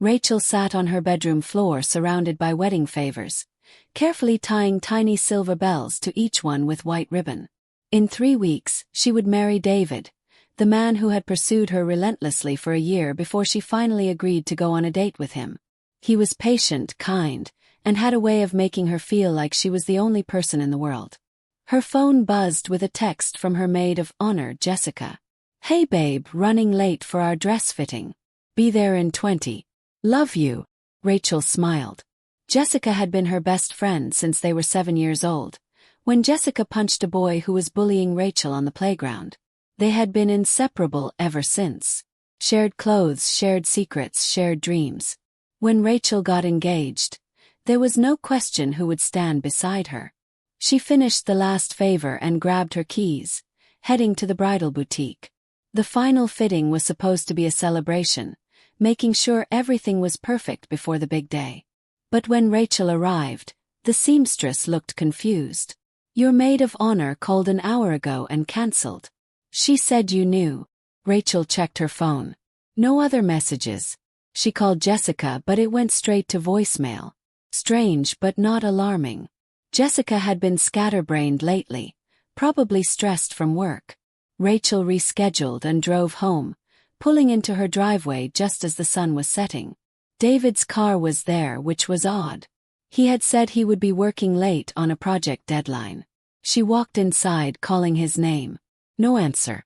Rachel sat on her bedroom floor surrounded by wedding favors, carefully tying tiny silver bells to each one with white ribbon. In 3 weeks, she would marry David, the man who had pursued her relentlessly for a year before she finally agreed to go on a date with him. He was patient, kind, and had a way of making her feel like she was the only person in the world. Her phone buzzed with a text from her maid of honor, Jessica. "Hey babe, running late for our dress fitting. Be there in 20. Love you." Rachel smiled. Jessica had been her best friend since they were 7 years old, when Jessica punched a boy who was bullying Rachel on the playground. They had been inseparable ever since. Shared clothes, shared secrets, shared dreams. When Rachel got engaged, there was no question who would stand beside her. She finished the last favor and grabbed her keys, heading to the bridal boutique. The final fitting was supposed to be a celebration, making sure everything was perfect before the big day. But when Rachel arrived, the seamstress looked confused. "Your maid of honor called an hour ago and cancelled. She said you knew." Rachel checked her phone. No other messages. She called Jessica, but it went straight to voicemail. Strange but not alarming. Jessica had been scatterbrained lately, probably stressed from work. Rachel rescheduled and drove home, pulling into her driveway just as the sun was setting. David's car was there, which was odd. He had said he would be working late on a project deadline. She walked inside, calling his name. No answer.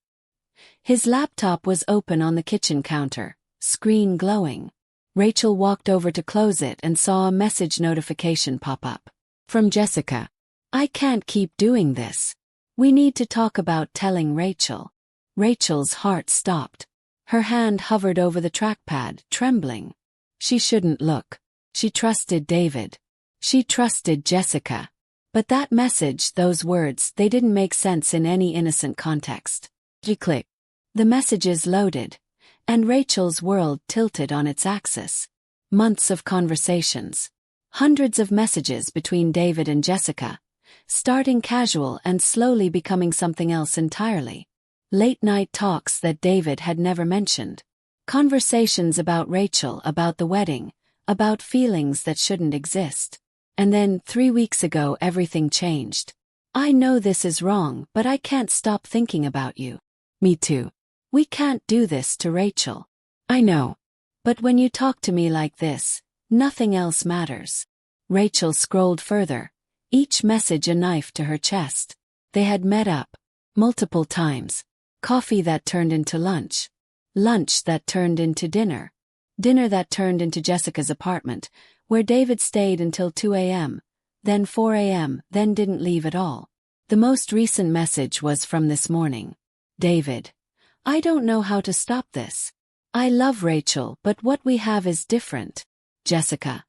His laptop was open on the kitchen counter, screen glowing. Rachel walked over to close it and saw a message notification pop up. From Jessica. "I can't keep doing this. We need to talk about telling Rachel." Rachel's heart stopped. Her hand hovered over the trackpad, trembling. She shouldn't look. She trusted David. She trusted Jessica. But that message, those words, they didn't make sense in any innocent context. She clicked. The messages loaded, and Rachel's world tilted on its axis. Months of conversations. Hundreds of messages between David and Jessica, starting casual and slowly becoming something else entirely. Late-night talks that David had never mentioned. Conversations about Rachel, about the wedding, about feelings that shouldn't exist. And then, 3 weeks ago, everything changed. "I know this is wrong, but I can't stop thinking about you." "Me too. We can't do this to Rachel." "I know. But when you talk to me like this, nothing else matters." Rachel scrolled further, each message a knife to her chest. They had met up. Multiple times. Coffee that turned into lunch. Lunch that turned into dinner. Dinner that turned into Jessica's apartment, where David stayed until 2 a.m., then 4 a.m., then didn't leave at all. The most recent message was from this morning. "David, I don't know how to stop this. I love Rachel, but what we have is different. Jessica,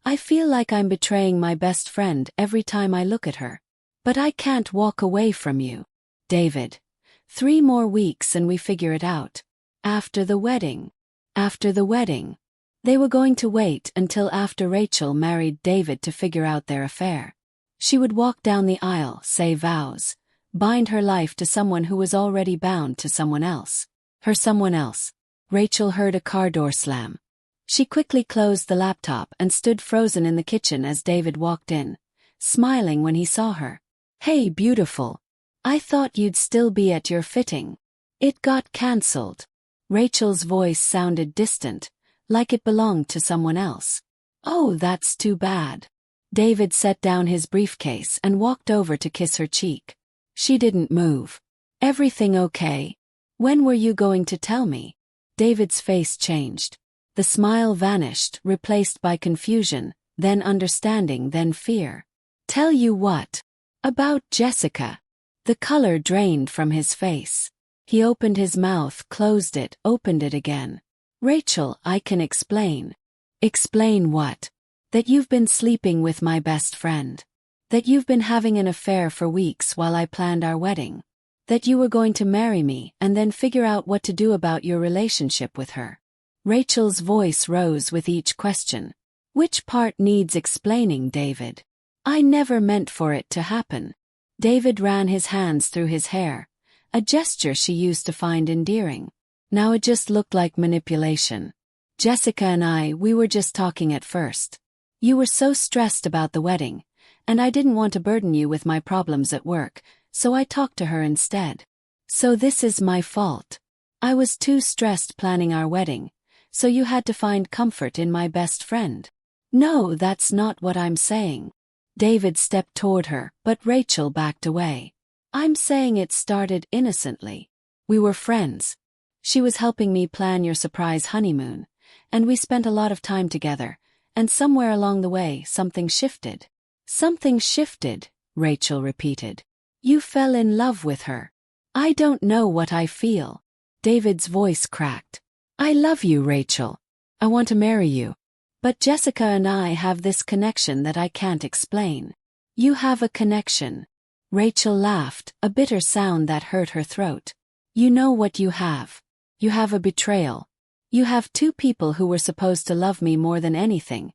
I feel like I'm betraying my best friend every time I look at her. But I can't walk away from you. David, 3 more weeks and we figure it out. After the wedding." After the wedding. They were going to wait until after Rachel married David to figure out their affair. She would walk down the aisle, say vows, bind her life to someone who was already bound to someone else. Her someone else. Rachel heard a car door slam. She quickly closed the laptop and stood frozen in the kitchen as David walked in, smiling when he saw her. "Hey, beautiful. I thought you'd still be at your fitting. It got cancelled." Rachel's voice sounded distant, like it belonged to someone else. "Oh, that's too bad." David set down his briefcase and walked over to kiss her cheek. She didn't move. "Everything okay? When were you going to tell me?" David's face changed. The smile vanished, replaced by confusion, then understanding, then fear. "Tell you what?" "About Jessica." The color drained from his face. He opened his mouth, closed it, opened it again. "Rachel, I can explain." "Explain what?" "That you've been sleeping with my best friend. That you've been having an affair for weeks while I planned our wedding. That you were going to marry me and then figure out what to do about your relationship with her." Rachel's voice rose with each question. "Which part needs explaining, David? I never meant for it to happen." David ran his hands through his hair, a gesture she used to find endearing. Now it just looked like manipulation. Jessica and we were just talking at first. You were so stressed about the wedding, and I didn't want to burden you with my problems at work, so I talked to her instead. So this is my fault. I was too stressed planning our wedding, so you had to find comfort in my best friend. No, that's not what I'm saying. David stepped toward her, but Rachel backed away. I'm saying it started innocently. We were friends. She was helping me plan your surprise honeymoon, and we spent a lot of time together, and somewhere along the way something shifted. Something shifted, Rachel repeated. You fell in love with her. I don't know what I feel. David's voice cracked. I love you, Rachel. I want to marry you. But Jessica and I have this connection that I can't explain. You have a connection. Rachel laughed, a bitter sound that hurt her throat. You know what you have. You have a betrayal. You have two people who were supposed to love me more than anything,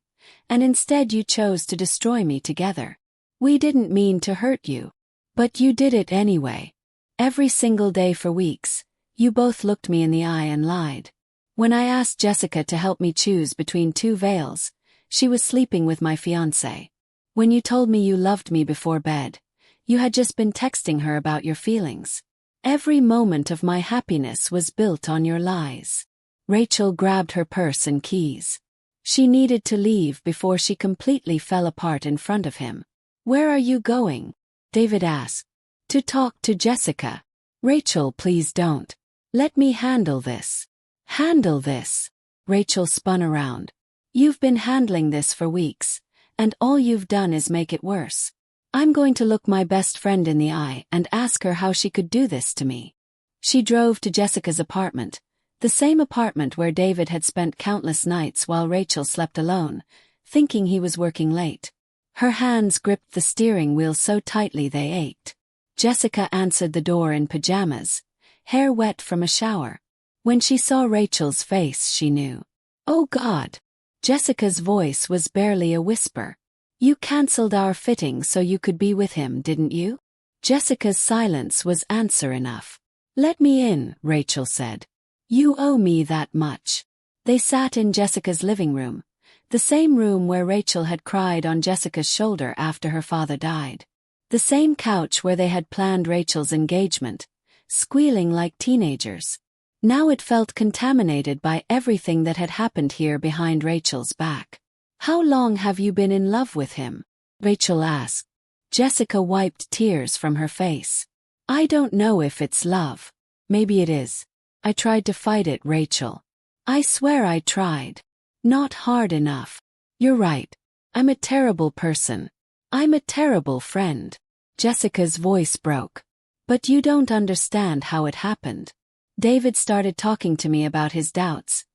and instead you chose to destroy me together. We didn't mean to hurt you. But you did it anyway. Every single day for weeks, you both looked me in the eye and lied. When I asked Jessica to help me choose between two veils, she was sleeping with my fiancé. When you told me you loved me before bed, you had just been texting her about your feelings. Every moment of my happiness was built on your lies. Rachel grabbed her purse and keys. She needed to leave before she completely fell apart in front of him. Where are you going? David asked. To talk to Jessica. Rachel, please don't. Let me handle this. Handle this. Rachel spun around. You've been handling this for weeks, and all you've done is make it worse. I'm going to look my best friend in the eye and ask her how she could do this to me. She drove to Jessica's apartment, the same apartment where David had spent countless nights while Rachel slept alone, thinking he was working late. Her hands gripped the steering wheel so tightly they ached. Jessica answered the door in pajamas, hair wet from a shower. When she saw Rachel's face, she knew. Oh God! Jessica's voice was barely a whisper. You cancelled our fitting so you could be with him, didn't you? Jessica's silence was answer enough. Let me in, Rachel said. You owe me that much. They sat in Jessica's living room, the same room where Rachel had cried on Jessica's shoulder after her father died. The same couch where they had planned Rachel's engagement, squealing like teenagers. Now it felt contaminated by everything that had happened here behind Rachel's back. How long have you been in love with him? Rachel asked. Jessica wiped tears from her face. I don't know if it's love. Maybe it is. I tried to fight it, Rachel. I swear I tried. Not hard enough. You're right. I'm a terrible person. I'm a terrible friend. Jessica's voice broke. But you don't understand how it happened. David started talking to me about his doubts,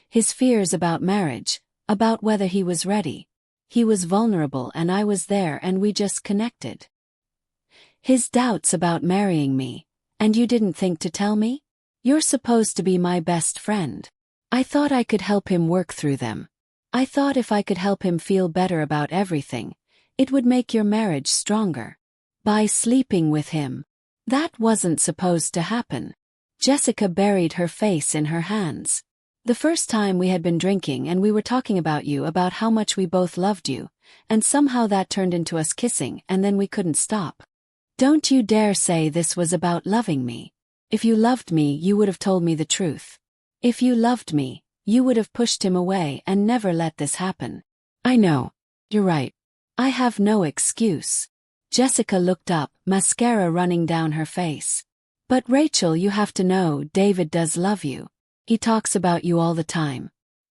his fears about marriage, about whether he was ready. He was vulnerable and I was there and we just connected. His doubts about marrying me, and you didn't think to tell me? You're supposed to be my best friend. I thought I could help him work through them. I thought if I could help him feel better about everything, it would make your marriage stronger. By sleeping with him. That wasn't supposed to happen. Jessica buried her face in her hands. The first time we had been drinking and we were talking about you, about how much we both loved you, and somehow that turned into us kissing and then we couldn't stop. Don't you dare say this was about loving me. If you loved me, you would have told me the truth. If you loved me, you would have pushed him away and never let this happen. I know. You're right. I have no excuse. Jessica looked up, mascara running down her face. But Rachel, you have to know, David does love you. He talks about you all the time.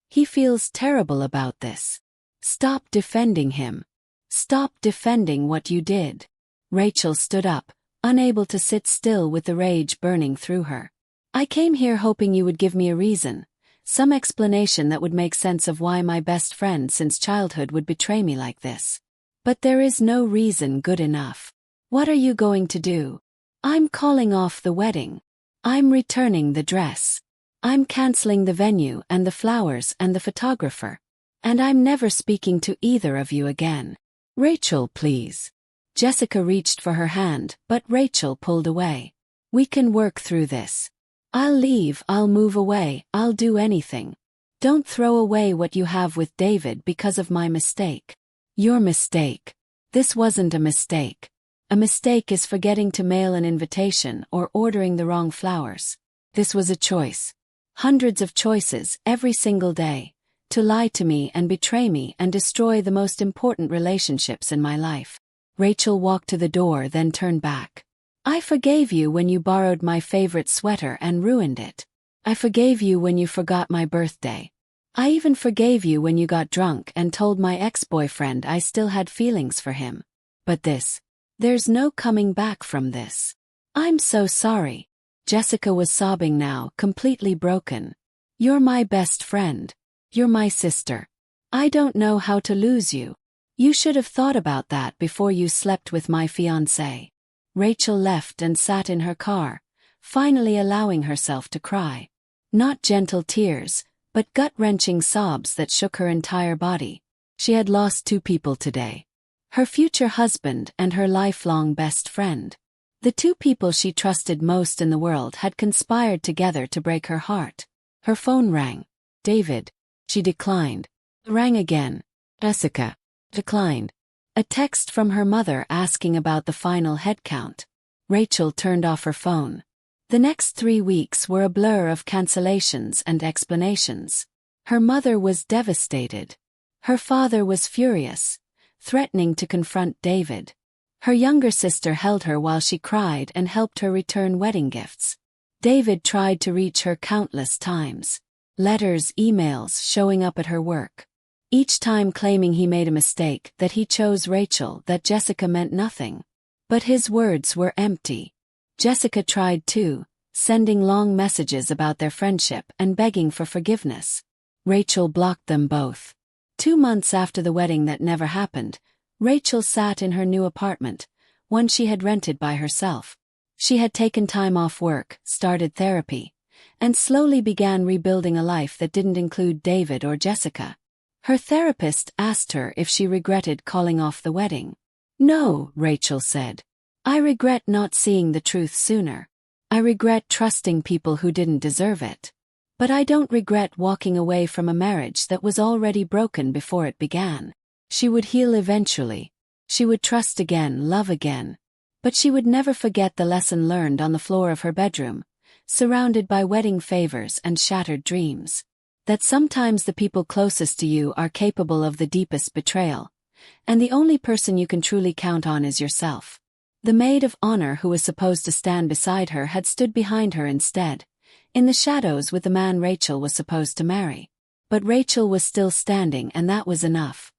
He feels terrible about this. Stop defending him. Stop defending what you did. Rachel stood up, unable to sit still with the rage burning through her. I came here hoping you would give me a reason, some explanation that would make sense of why my best friend since childhood would betray me like this. But there is no reason good enough. What are you going to do? I'm calling off the wedding. I'm returning the dress. I'm canceling the venue and the flowers and the photographer. And I'm never speaking to either of you again. Rachel, please. Jessica reached for her hand, but Rachel pulled away. We can work through this. I'll leave, I'll move away, I'll do anything. Don't throw away what you have with David because of my mistake. Your mistake. This wasn't a mistake. A mistake is forgetting to mail an invitation or ordering the wrong flowers. This was a choice. Hundreds of choices every single day. To lie to me and betray me and destroy the most important relationships in my life. Rachel walked to the door, then turned back. I forgave you when you borrowed my favorite sweater and ruined it. I forgave you when you forgot my birthday. I even forgave you when you got drunk and told my ex-boyfriend I still had feelings for him. But there's no coming back from this. I'm so sorry. Jessica was sobbing now, completely broken. You're my best friend. You're my sister. I don't know how to lose you. You should have thought about that before you slept with my fiancé. Rachel left and sat in her car, finally allowing herself to cry. Not gentle tears, but gut-wrenching sobs that shook her entire body. She had lost two people today. Her future husband and her lifelong best friend. The two people she trusted most in the world had conspired together to break her heart. Her phone rang. David. She declined. Rang again. Jessica. Declined. A text from her mother asking about the final head count. Rachel turned off her phone. The next 3 weeks were a blur of cancellations and explanations. Her mother was devastated. Her father was furious, threatening to confront David. Her younger sister held her while she cried and helped her return wedding gifts. David tried to reach her countless times. Letters, emails showing up at her work. Each time claiming he made a mistake, that he chose Rachel, that Jessica meant nothing. But his words were empty. Jessica tried too, sending long messages about their friendship and begging for forgiveness. Rachel blocked them both. 2 months after the wedding that never happened, Rachel sat in her new apartment, one she had rented by herself. She had taken time off work, started therapy, and slowly began rebuilding a life that didn't include David or Jessica. Her therapist asked her if she regretted calling off the wedding. No, Rachel said. I regret not seeing the truth sooner. I regret trusting people who didn't deserve it. But I don't regret walking away from a marriage that was already broken before it began. She would heal eventually. She would trust again, love again. But she would never forget the lesson learned on the floor of her bedroom, surrounded by wedding favors and shattered dreams. That sometimes the people closest to you are capable of the deepest betrayal, and the only person you can truly count on is yourself. The maid of honor who was supposed to stand beside her had stood behind her instead, in the shadows with the man Rachel was supposed to marry. But Rachel was still standing, and that was enough.